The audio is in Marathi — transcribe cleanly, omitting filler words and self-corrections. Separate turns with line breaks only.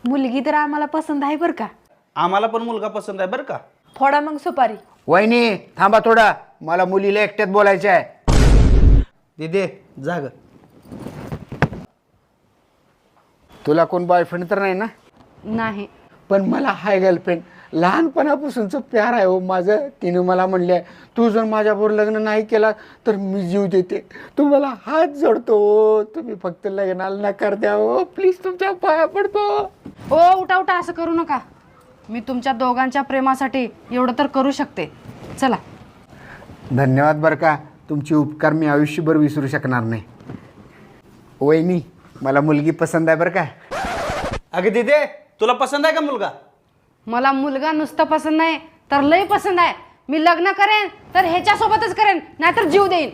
मुलगी तर आम्हाला पसंत आहे बरं का.
आम्हाला पण मुलगा पसंत आहे बरं का.
फोडा मग सुपारी.
वहिनी थांबा थोडा, मला मुलीला एकट्यात बोलायचं आहे.
दिदे जाग.
तुला कोण बॉयफ्रेंड तर नाही ना?
नाही.
पण मला हाय गर्लफ्रेंड, लहानपणापासूनचं प्यार आहे हो माझं. तिने मला म्हणले तू जर माझ्याबरोबर लग्न नाही केला तर मी जीव देते. तुम्हाला हात जोडतो, तुम्ही फक्त लग्नाला नकार द्या हो प्लीज, तुमच्या पाया पडतो.
ओ उठा उठा, असं करू नका. मी तुमच्या दोघांच्या प्रेमासाठी एवढं तर करू शकते. चला.
धन्यवाद बरं का, तुमचे उपकार मी आयुष्यभर विसरू शकणार नाही. वहिनी मला मुलगी पसंत आहे बरं का.
अगं दिदे तुला पसंत आहे का मुलगा?
मला मुलगा नुसतं पसंत नाही तर लय पसंत आहे. मी लग्न करेन तर ह्याच्यासोबतच करेन, नाहीतर जीव देईन.